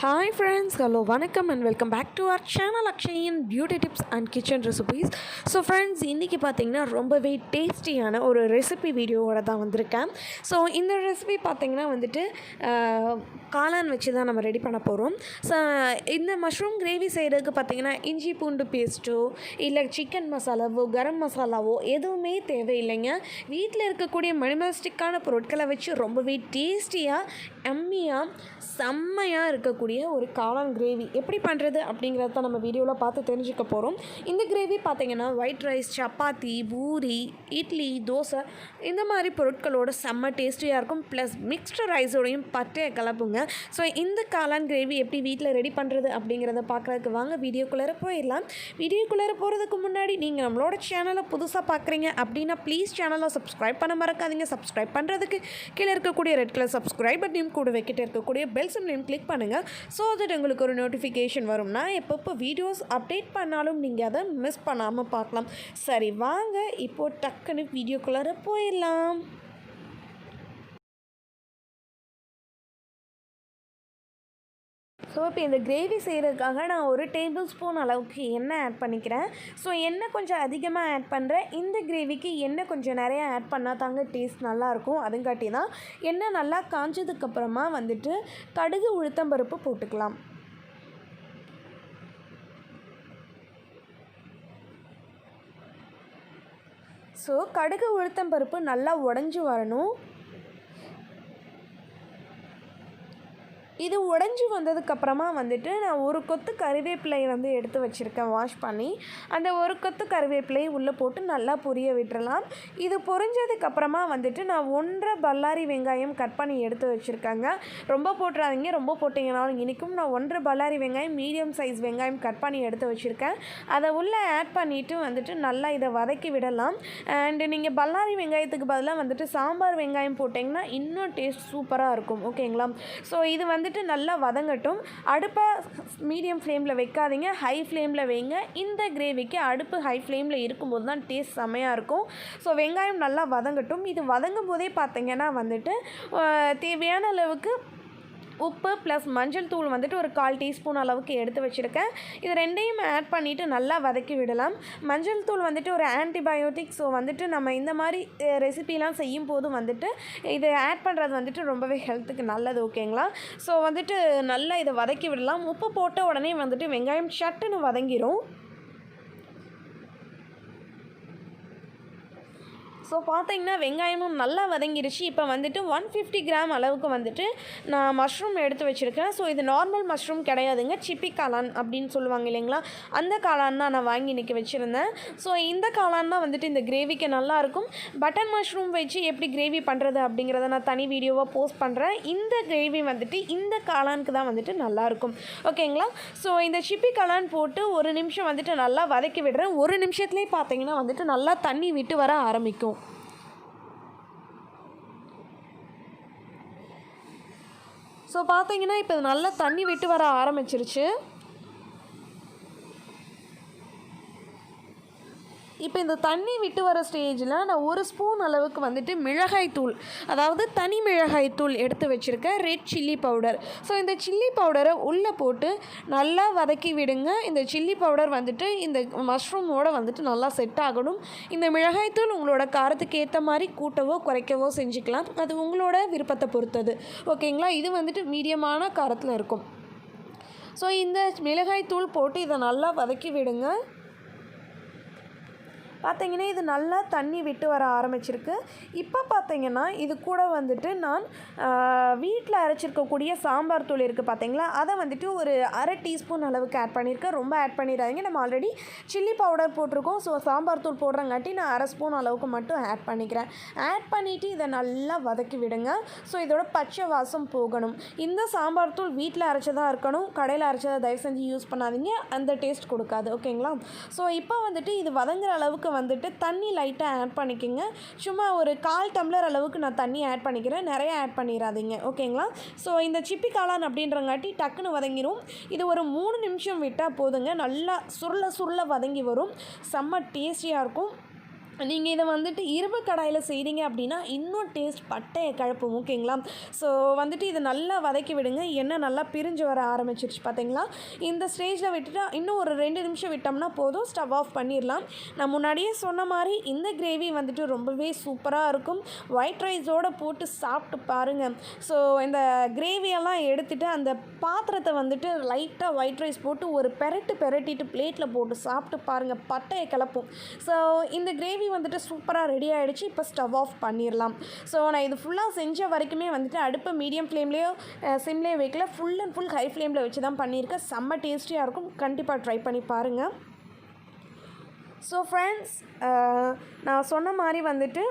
Hi friends, hello, vanakkam and welcome back to our channel Akshayan Beauty Tips and Kitchen Recipes. So friends, இன்றைக்கி பார்த்திங்கன்னா ரொம்பவே டேஸ்டியான ஒரு recipe வீடியோவோட தான் வந்திருக்கேன். ஸோ இந்த ரெசிபி பார்த்திங்கன்னா வந்துட்டு காளான் வச்சு தான் நம்ம ரெடி பண்ண போகிறோம். ஸோ இந்த மஷ்ரூம் கிரேவி செய்கிறதுக்கு பார்த்திங்கன்னா இஞ்சி பூண்டு பேஸ்ட்டோ இல்லை சிக்கன் மசாலாவோ கரம் மசாலாவோ எதுவுமே தேவையில்லைங்க. வீட்டில் இருக்கக்கூடிய மினிமலிஸ்டிக்கான பொருட்களை வச்சு ரொம்பவே டேஸ்டியாக எம்மியாக செம்மையாக இருக்கக்கூடிய ஒரு காளான் கிரேவி எப்படி பண்ணுறது அப்படிங்கிறத தான் நம்ம வீடியோவில் பார்த்து தெரிஞ்சுக்க போகிறோம். இந்த கிரேவி பார்த்திங்கன்னா ஒயிட் ரைஸ், சப்பாத்தி, பூரி, இட்லி, தோசை இந்த மாதிரி பொருட்களோட செம்ம டேஸ்டியாக இருக்கும். ப்ளஸ் மிக்ஸ்டு ரைஸோடையும் பட்டையை கலப்புங்க. ஸோ இந்த காளான் கிரேவி எப்படி வீட்டில் ரெடி பண்ணுறது அப்படிங்கிறத பார்க்குறதுக்கு வாங்க வீடியோக்குள்ளே போயிடலாம். வீடியோக்குள்ளே போகிறதுக்கு முன்னாடி நீங்கள் நம்மளோட சேனலை புதுசாக பார்க்குறீங்க அப்படின்னா ப்ளீஸ் சேனலை சப்ஸ்கிரைப் பண்ண மறக்காதீங்க. சப்ஸ்கிரைப் பண்ணுறதுக்கு கீழே இருக்கக்கூடிய ரெட் கலர் சப்ஸ்கிரைப் பட்டனையும் கூட வைக்கிட்டு இருக்கக்கூடிய பெல் சிம்லையும் கிளிக் பண்ணுங்கள். ஸோ தட் உங்களுக்கு ஒரு நோட்டிஃபிகேஷன் வரும்னா எப்பப்போ வீடியோஸ் அப்டேட் பண்ணாலும் நீங்கள் அதை மிஸ் பண்ணாமல் பார்க்கலாம். சரி வாங்க இப்போது டக்குன்னு வீடியோக்குள்ளார போயிடலாம். ஸோ இப்போ இந்த கிரேவி செய்கிறதுக்காக நான் ஒரு டேபிள் ஸ்பூன் அளவுக்கு எண்ணெய் ஆட் பண்ணிக்கிறேன். ஸோ எண்ணெய் கொஞ்சம் அதிகமாக ஆட் பண்ணுறேன். இந்த கிரேவிக்கு எண்ணெய் கொஞ்சம் நிறையா ஆட் பண்ணால் தாங்க டேஸ்ட் நல்லாயிருக்கும். அதுங்காட்டி தான் எண்ணெய் நல்லா காஞ்சதுக்கப்புறமா வந்துட்டு கடுகு உளுத்தம்பருப்பு போட்டுக்கலாம். ஸோ கடுகு உளுத்தம்பருப்பு நல்லா உடஞ்சி வரணும். இது உடஞ்சி வந்ததுக்கப்புறமா வந்துட்டு நான் ஒரு கொத்து கறிவேப்பிலையை எடுத்து வச்சுருக்கேன் வாஷ் பண்ணி. அந்த ஒரு கொத்து கறிவேப்பிலையை உள்ளே போட்டு நல்லா பொரிய விட்டுறலாம். இது பொரிஞ்சதுக்கப்புறமா வந்துட்டு நான் 1.5 பல்லாரி வெங்காயம் கட் பண்ணி எடுத்து வச்சுருக்கேங்க. ரொம்ப போட்டுறாதீங்க, ரொம்ப போட்டிங்கனாலும் இன்றைக்கும் நான் 1.5 பல்லாரி வெங்காயம் மீடியம் சைஸ் வெங்காயம் கட் பண்ணி எடுத்து வச்சுருக்கேன். அதை உள்ளே ஆட் பண்ணிவிட்டு வந்துட்டு நல்லா இதை வதக்கி விடலாம். அண்டு நீங்கள் பல்லாரி வெங்காயத்துக்கு பதிலாக சாம்பார் வெங்காயம் போட்டிங்கன்னா இன்னும் டேஸ்ட் சூப்பராக இருக்கும். ஓகேங்களா? ஸோ இது நல்லா வதங்கட்டும். அடுப்பை மீடியம் ஃப்ளேமில் வைக்காதீங்க, ஹை ஃப்ளேமில் வைங்க. இந்த கிரேவிக்கு அடுப்பு ஹை ஃப்ளேமில் இருக்கும்போது தான் டேஸ்ட் செம்மையாக இருக்கும். ஸோ வெங்காயம் நல்லா வதங்கட்டும். இது வதங்கும் போதே பார்த்திங்கன்னா தேவையான அளவுக்கு உப்பு ப்ளஸ் மஞ்சள் தூள் ஒரு 1/4 டீஸ்பூன் அளவுக்கு எடுத்து வச்சுருக்கேன். இது ரெண்டையும் ஆட் பண்ணிவிட்டு நல்லா வதக்கி விடலாம். மஞ்சள் தூள் ஒரு ஆன்டிபயோட்டிக். ஸோ நம்ம இந்த மாதிரி ரெசிபிலாம் செய்யும் போது இதை ஆட் பண்ணுறது ரொம்பவே ஹெல்த்துக்கு நல்லது. ஓகேங்களா? ஸோ நல்லா இதை வதக்கி விடலாம். உப்பு போட்ட உடனே வெங்காயம் சட்டுன்னு வதங்கிடும். ஸோ பார்த்தீங்கன்னா வெங்காயமும் நல்லா வதங்கிடுச்சு. இப்போ 150 கிராம் அளவுக்கு நான் மஷ்ரூம் எடுத்து வச்சுருக்கேன். ஸோ இது நார்மல் மஷ்ரூம் கிடையாதுங்க, சிப்பி காளான் அப்படின்னு சொல்லுவாங்க இல்லைங்களா, அந்த காளான் தான் நான் வாங்கி இன்றைக்கி வச்சுருந்தேன். ஸோ இந்த காளான் தான் இந்த கிரேவிக்கு நல்லாயிருக்கும். பட்டன் மஷ்ரூம் வச்சு எப்படி கிரேவி பண்ணுறது அப்படிங்கிறத நான் தனி வீடியோவாக போஸ்ட் பண்ணுறேன். இந்த கிரேவி இந்த காளானுக்கு தான் நல்லாயிருக்கும். ஓகேங்களா? ஸோ இந்த சிப்பி காளான் போட்டு ஒரு நிமிஷம் நல்லா வதக்கி விடுறேன். ஒரு நிமிஷத்துலேயே பார்த்தீங்கன்னா நல்லா தண்ணி விட்டு வர ஆரம்பிக்கும். ஸோ பார்த்தீங்கன்னா இப்போ நல்லா தண்ணி விட்டு வர ஆரம்பிச்சிருச்சு. இப்போ இந்த தண்ணி விட்டு வர ஸ்டேஜில் நான் 1 ஸ்பூன் அளவுக்கு மிளகாய்த்தூள், அதாவது தனி மிளகாய்த்தூள் எடுத்து வச்சுருக்கேன், ரெட் சில்லி பவுடர். ஸோ இந்த சில்லி பவுடரை உள்ளே போட்டு நல்லா வதக்கி விடுங்க. இந்த சில்லி பவுடர் இந்த மஷ்ரூமோடு நல்லா செட் ஆகணும். இந்த மிளகாய்த்தூள் உங்களோட காரத்துக்கு ஏற்ற மாதிரி கூட்டவோ குறைக்கவோ செஞ்சுக்கலாம். அது உங்களோட விருப்பத்தை பொறுத்தது. ஓகேங்களா? இது மீடியமான காரத்தில் இருக்கும். ஸோ இந்த மிளகாய்த்தூள் போட்டு இதை நல்லா வதக்கி விடுங்க. பார்த்தீங்கன்னா இது நல்லா தண்ணி விட்டு வர ஆரம்பிச்சிருக்கு. இப்போ பார்த்தீங்கன்னா இது கூட நான் வீட்டில் அரைச்சிருக்கக்கூடிய சாம்பார் தூள் இருக்குது பார்த்தீங்களா, அதை ஒரு 1/2 டீஸ்பூன் அளவுக்கு ஆட் பண்ணியிருக்கேன். ரொம்ப ஆட் பண்ணிடாதீங்க, நம்ம ஆல்ரெடி சில்லி பவுடர் போட்டிருக்கோம். ஸோ சாம்பார் தூள் போடுறங்காட்டி நான் 1/2 ஸ்பூன் அளவுக்கு மட்டும் ஆட் பண்ணிக்கிறேன். ஆட் பண்ணிவிட்டு இதை நல்லா வதக்கி விடுங்க. ஸோ இதோட பச்சை வாசம் போகணும். இந்த சாம்பார் தூள் வீட்டில் அரைச்சதாக இருக்கணும், கடையில் அரைச்சதை தயவு செஞ்சு யூஸ் பண்ணாதீங்க, அந்த டேஸ்ட் கொடுக்காது. ஓகேங்களா? ஸோ இப்போ இது வதங்குற அளவுக்கு தண்ணி லைட்டாக ஆட் பண்ணிக்கோங்க. சும்மா ஒரு 1/4 டம்ளர் அளவுக்கு நான் தண்ணி ஆட் பண்ணிக்கிறேன், நிறைய ஆட் பண்ணிடாதீங்க. ஓகேங்களா? ஸோ இந்த சிப்பி காளான் அப்படின்றங்காட்டி டக்குன்னு வதங்கிடும். இது ஒரு 3 நிமிஷம் விட்டால் போதுங்க. நல்லா சுருள சுருள வதங்கி வரும். செம்ம டேஸ்டியாக இருக்கும். நீங்கள் இதை வந்துட்டு இரும்பு கடாயில் செய்கிறீங்க அப்படின்னா இன்னும் டேஸ்ட் பட்டையை கலப்பும். ஓகேங்களா? ஸோ வந்துட்டு இதை நல்லா வதக்கி விடுங்க. எண்ணெய் நல்லா பிரிஞ்சு வர ஆரம்பிச்சிருச்சு பார்த்தீங்களா? இந்த ஸ்டேஜில் விட்டுட்டு இன்னும் ஒரு 2 நிமிஷம் விட்டோம்னா போதும், ஸ்டவ் ஆஃப் பண்ணிடலாம். நான் முன்னாடியே சொன்ன மாதிரி இந்த கிரேவி வந்துட்டு ரொம்பவே சூப்பராக இருக்கும். ஒயிட் ரைஸோடு போட்டு சாப்பிட்டு பாருங்கள். ஸோ இந்த கிரேவியெல்லாம் எடுத்துகிட்டு அந்த பாத்திரத்தை வந்துட்டு லைட்டாக ஒயிட் ரைஸ் போட்டு ஒரு பெரட்டிட்டு பிளேட்டில் போட்டு சாப்பிட்டு பாருங்கள், பட்டையை கலப்பும். ஸோ இந்த கிரேவி வந்துட்டு சூப்பராக ரெடி ஆகிடுச்சு. இப்போ ஸ்டவ் ஆஃப் பண்ணிடலாம். ஸோ நான் இது ஃபுல்லாக செஞ்ச வரைக்குமே வந்துட்டு அடுப்பு மீடியம் ஃப்ளேம்லேயோ சிம்லேயோ வைக்கல, ஃபுல் அண்ட் ஃபுல் ஹை ஃப்ளேமில் வச்சு தான் பண்ணியிருக்கேன். செம்ம டேஸ்டியாக இருக்கும். கண்டிப்பாக ட்ரை பண்ணி பாருங்கள். ஸோ ஃப்ரெண்ட்ஸ், நான் சொன்ன மாதிரி வந்துட்டு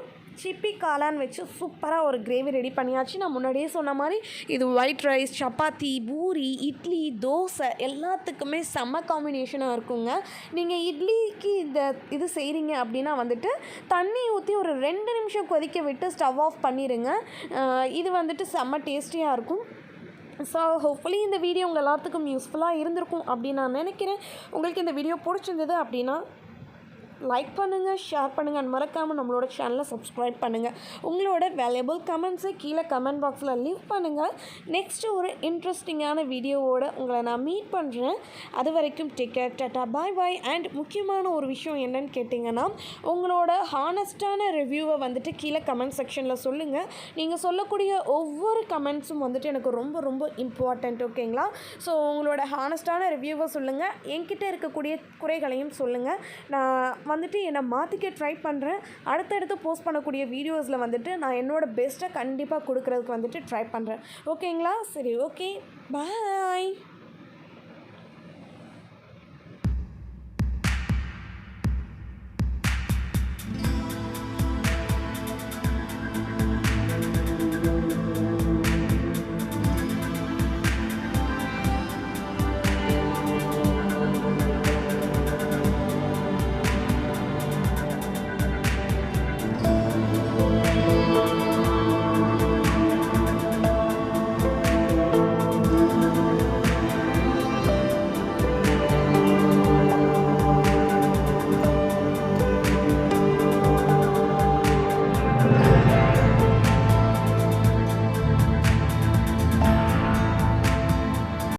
சிப்பி காளான் வச்சு சூப்பராக ஒரு கிரேவி ரெடி பண்ணியாச்சு. நான் முன்னாடியே சொன்ன மாதிரி இது ஒயிட் ரைஸ், சப்பாத்தி, பூரி, இட்லி, தோசை எல்லாத்துக்குமே செம்ம காம்பினேஷனாக இருக்குங்க. நீங்கள் இட்லிக்கு இது செய்கிறீங்க அப்படின்னா வந்துட்டு தண்ணி ஊற்றி ஒரு 2 நிமிஷம் கொதிக்க விட்டு ஸ்டவ் ஆஃப் பண்ணிடுங்க. இது வந்துட்டு செம்ம டேஸ்டியாக இருக்கும். ஸோ ஹோப்ஃபுல்லி இந்த வீடியோ உங்கள் எல்லாத்துக்கும் யூஸ்ஃபுல்லாக இருந்திருக்கும் அப்படின்னு நான் நினைக்கிறேன். உங்களுக்கு இந்த வீடியோ பிடிச்சிருந்தது அப்படின்னா லைக் பண்ணுங்கள், ஷேர் பண்ணுங்கள், அண்ட் மறக்காமல் நம்மளோட சேனலை சப்ஸ்கிரைப் பண்ணுங்கள். உங்களோட வேல்யூபிள் கமெண்ட்ஸை கீழே கமெண்ட் பாக்ஸில் லீவ் பண்ணுங்கள். நெக்ஸ்ட்டு ஒரு இன்ட்ரெஸ்டிங்கான வீடியோவோடு உங்களை நான் மீட் பண்ணுறேன். அது வரைக்கும் take care, tata, bye bye. And முக்கியமான ஒரு விஷயம் என்னன்னு கேட்டிங்கன்னா, உங்களோட ஹானஸ்டான ரிவ்யூவை வந்துட்டு கீழே கமெண்ட் செக்ஷனில் சொல்லுங்கள். நீங்கள் சொல்லக்கூடிய ஒவ்வொரு கமெண்ட்ஸும் வந்துட்டு எனக்கு ரொம்ப ரொம்ப இம்பார்ட்டண்ட். ஓகேங்களா? ஸோ உங்களோட ஹானஸ்டான ரிவ்யூவை சொல்லுங்கள். என்கிட்ட இருக்கக்கூடிய குறைகளையும் சொல்லுங்கள். நான் வந்துட்டு என்னை மாற்றிக்க ட்ரை பண்ணுறேன். அடுத்தடுத்து போஸ்ட் பண்ணக்கூடிய வீடியோஸில் வந்துட்டு நான் என்னோடய பெஸ்ட்டை கண்டிப்பாக கொடுக்குறதுக்கு வந்துட்டு ட்ரை பண்ணுறேன். ஓகேங்களா? சரி, ஓகே, பாய்.